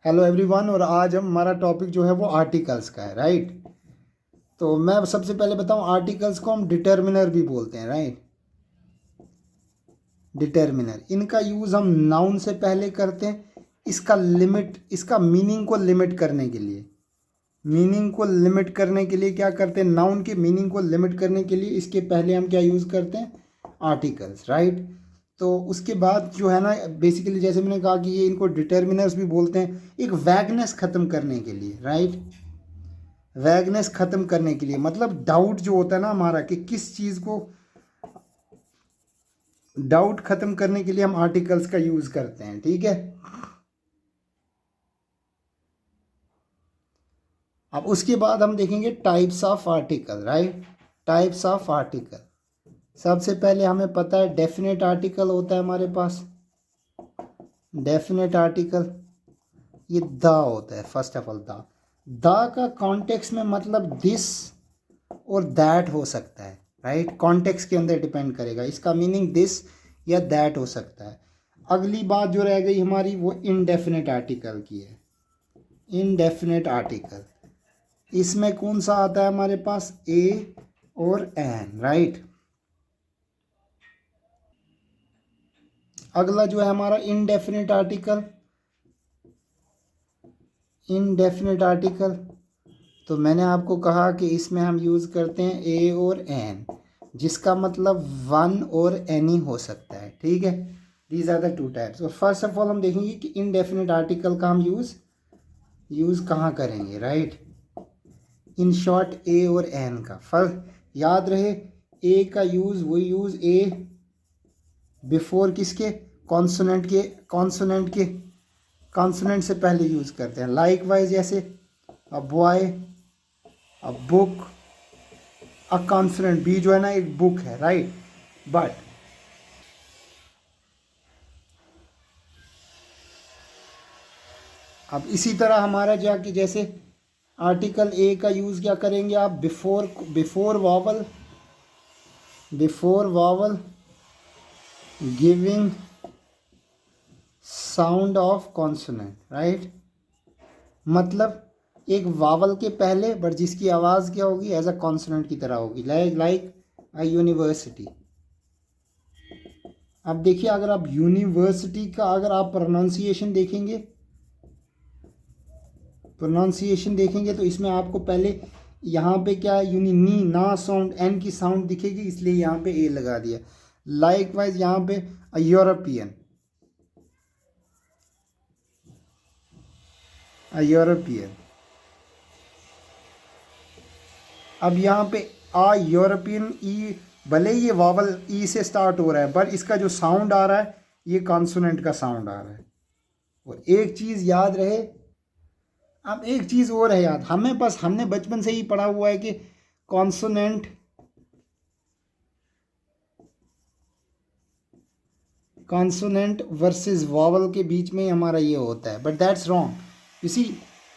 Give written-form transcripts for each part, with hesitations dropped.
Hello everyone. और आज हमारा टॉपिक जो है वो आर्टिकल्स का है, राइट। तो मैं सबसे पहले बताऊं, आर्टिकल्स को हम डिटर्मिनर भी बोलते हैं, राइट। डिटर्मिनर, इनका यूज़ हम नाउन से पहले करते हैं। इसका मीनिंग को लिमिट करने के लिए, क्या करते हैं, नाउन के मीनिंग को लिमिट करने के लिए इसके पहले हम क्या यूज़ करते हैं, आर्टिकल्स, राइट। तो उसके बाद जो है ना, बेसिकली जैसे मैंने कहा कि ये इनको डिटर्मिनर्स भी बोलते हैं, एक वैगनेस ख़त्म करने के लिए, राइट। वैगनेस ख़त्म करने के लिए मतलब डाउट जो होता है ना हमारा कि किस चीज़ को, डाउट ख़त्म करने के लिए हम आर्टिकल्स का यूज़ करते हैं, ठीक है। अब उसके बाद हम देखेंगे types of article, right. Types of article, सबसे पहले हमें पता है डेफिनेट आर्टिकल होता है हमारे पास। डेफिनेट आर्टिकल ये द होता है। फर्स्ट ऑफ ऑल द का कॉन्टेक्स्ट में मतलब दिस और दैट हो सकता है, राइट। कॉन्टेक्स्ट के अंदर डिपेंड करेगा, इसका मीनिंग दिस या दैट हो सकता है। अगली बात जो रह गई हमारी वो इनडेफिनेट आर्टिकल की है। इनडेफिनेट आर्टिकल, इसमें कौन सा आता है हमारे पास, ए और एन, राइट। अगला जो है हमारा इनडेफिनेट आर्टिकल। इनडेफिनेट आर्टिकल तो मैंने आपको कहा कि इसमें हम यूज़ करते हैं ए और एन, जिसका मतलब वन और एनी हो सकता है, ठीक है। These are the two types. और फर्स्ट ऑफ ऑल हम देखेंगे कि इनडेफिनेट आर्टिकल का हम यूज़ कहाँ करेंगे, राइट। इन शॉर्ट ए और एन का फर्स्ट याद रहे, ए का यूज़ वही यूज़ ए बिफोर किसके, कॉन्सोनेंट से पहले यूज़ करते हैं। लाइक वाइज जैसे a boy, a book, a consonant B जो है ना एक बुक है, राइट। बट अब इसी तरह हमारा जाके जैसे आर्टिकल ए का यूज़ क्या करेंगे आप, before vowel giving sound of consonant, right. मतलब एक वावल के पहले बट जिसकी आवाज़ क्या होगी, एज अ कॉन्सोनेंट की तरह होगी, लाइक अ यूनिवर्सिटी। अब देखिए, अगर आप यूनिवर्सिटी का अगर आप प्रोनाउंसिएशन देखेंगे तो इसमें आपको पहले यहाँ पे क्या यूनि नी ना साउंड, एन की साउंड दिखेगी, इसलिए यहाँ पे ए लगा दिया। लाइक वाइज यहाँ पे यूरोपियन, यूरोपियन। अब यहाँ पे यूरोपियन ई, भले ही ये वावल ई से स्टार्ट हो रहा है पर इसका जो साउंड आ रहा है ये कॉन्सोनेंट का साउंड आ रहा है। और एक चीज़ याद रहे, अब एक चीज़ और है याद, हमने बचपन से ही पढ़ा हुआ है कि कॉन्सोनेंट कॉन्सोनेंट वर्सेस वावल के बीच में हमारा ये होता है, बट दैट्स रॉन्ग। इसी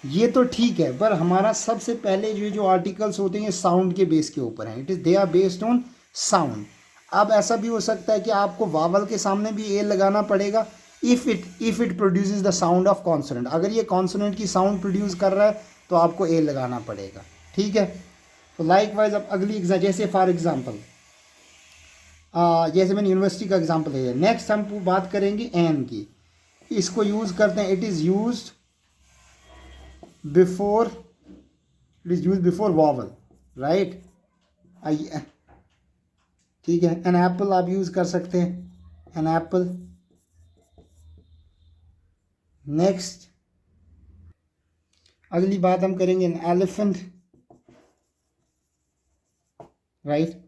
ये तो ठीक है, पर हमारा सबसे पहले जो आर्टिकल्स होते हैं साउंड के बेस के ऊपर हैं, they are based on sound. अब ऐसा भी हो सकता है कि आपको वावल के सामने भी ए लगाना पड़ेगा if it produces the sound of consonant. अगर ये कॉन्सोनेंट की साउंड प्रोड्यूस कर रहा है तो आपको ए लगाना पड़ेगा, ठीक है। तो लाइक वाइज अब अगली जैसे फॉर एग्जाम्पल जैसे मैंने यूनिवर्सिटी का एग्जांपल लिया। नेक्स्ट हम बात करेंगे एन की। इसको यूज़ करते हैं, it is use before vowel, right. ठीक है, एन एप्पल आप यूज़ कर सकते हैं, एन एप्पल। नेक्स्ट अगली बात हम करेंगे एन एलिफेंट, राइट।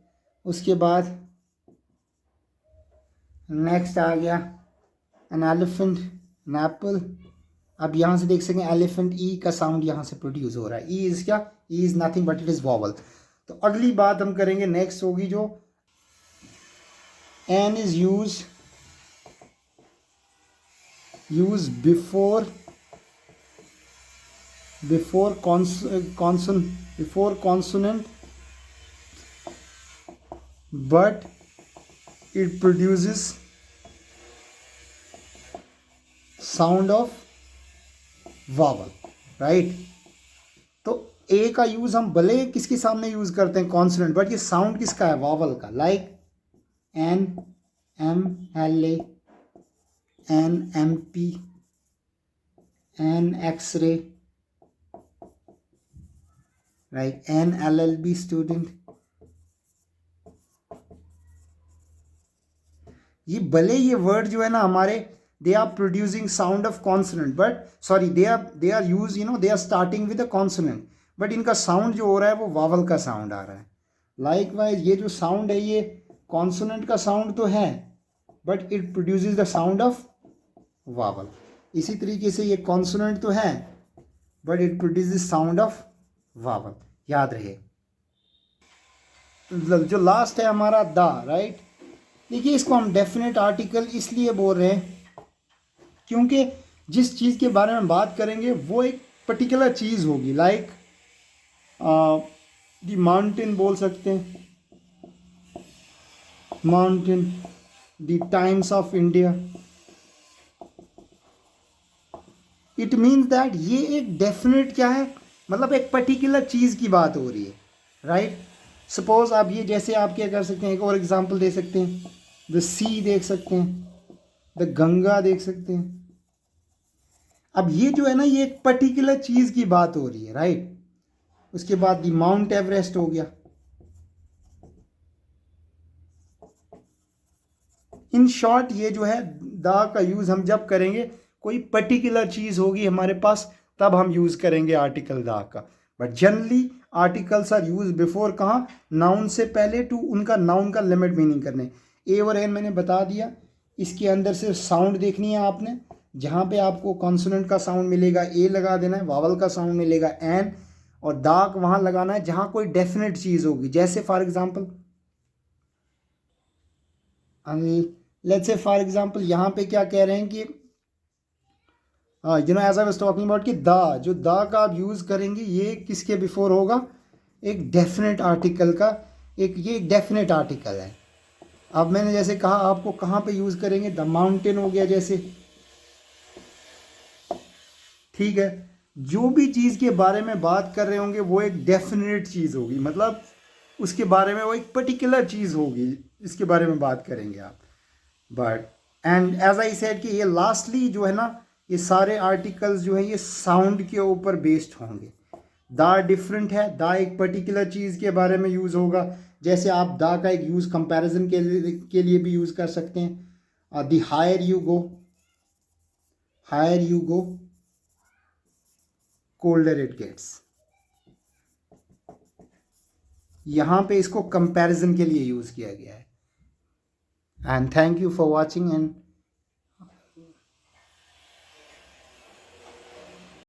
उसके बाद नेक्स्ट आ गया एन एलिफेंट, एन एप्पल। अब यहाँ से देख सकते हैं एलिफेंट ई का साउंड यहाँ से प्रोड्यूस हो रहा है। ई इज़ क्या, E is nothing but it is vowel. तो अगली बात हम करेंगे, नेक्स्ट होगी जो an is use before consonant but it produces sound of vowel, right. तो ए का यूज हम भले किसके सामने यूज करते हैं, कॉन्सोनेंट, बट ये साउंड किसका है, वावल का। Like an, M L A, an M P, an X-ray, right, an L L B student. ये भले ये वर्ड जो है ना हमारे, they are producing sound of consonant, but sorry they are use, they are starting with a consonant, बट इनका sound जो हो रहा है वो वावल का साउंड आ रहा है। लाइक वाइज ये जो साउंड है ये कॉन्सोनेंट का साउंड तो है, but it produces the sound of vowel. इसी तरीके से ये कॉन्सोनेंट तो है, but it produces sound of vowel, याद रहे। जो लास्ट है हमारा द, राइट। देखिए इसको हम डेफिनेट आर्टिकल इसलिए बोल रहे हैं क्योंकि जिस चीज़ के बारे में बात करेंगे वो एक पर्टिकुलर चीज़ होगी। लाइक दी माउंटेन बोल सकते हैं, mountain, the times of India. It means that ये एक डेफिनेट क्या है, मतलब एक पर्टिकुलर चीज़ की बात हो रही है, राइट। सपोज आप ये जैसे आप क्या कर सकते हैं, एक और एग्जांपल दे सकते हैं, द सी देख सकते हैं, द गंगा देख सकते हैं। अब ये जो है ना ये एक पर्टिकुलर चीज़ की बात हो रही है, राइट। उसके बाद दी माउंट एवरेस्ट हो गया। इन शॉर्ट ये जो है दा का यूज़ हम जब करेंगे कोई पर्टिकुलर चीज़ होगी हमारे पास तब हम यूज़ करेंगे आर्टिकल दा का। But generally articles are use before, कहाँ, नाउन से पहले, टू उनका नाउन का लिमिट मीनिंग करने। ए और एन मैंने बता दिया। इसके अंदर सिर्फ साउंड देखनी है आपने, जहाँ पे आपको कॉन्सोनेंट का साउंड मिलेगा ए लगा देना है, वावल का साउंड मिलेगा एन, और दाक वहाँ लगाना है जहाँ कोई डेफिनेट चीज़ होगी। जैसे for example, let's say for example यहाँ पे क्या कह रहे हैं कि as I was talking about कि द, जो द का आप यूज़ करेंगे ये किसके बिफोर होगा, एक डेफिनेट आर्टिकल का। ये एक डेफिनेट आर्टिकल है। अब मैंने जैसे कहा आपको कहाँ पे यूज़ करेंगे, द माउंटेन हो गया जैसे, ठीक है। जो भी चीज़ के बारे में बात कर रहे होंगे वो एक डेफिनेट चीज़ होगी, मतलब उसके बारे में वो एक पर्टिकुलर चीज़ होगी, इसके बारे में बात करेंगे आप। But and as I said कि ये लास्टली जो है ना, ये सारे आर्टिकल्स जो हैं ये साउंड के ऊपर बेस्ड होंगे। द डिफरेंट है, द एक पर्टिकुलर चीज़ के बारे में यूज़ होगा। जैसे आप द का एक यूज़ कंपैरिजन के लिए भी यूज़ कर सकते हैं। The higher you go, higher you go colder it gets. यहाँ पे इसको कंपैरिजन के लिए यूज़ किया गया है। And thank you for watching and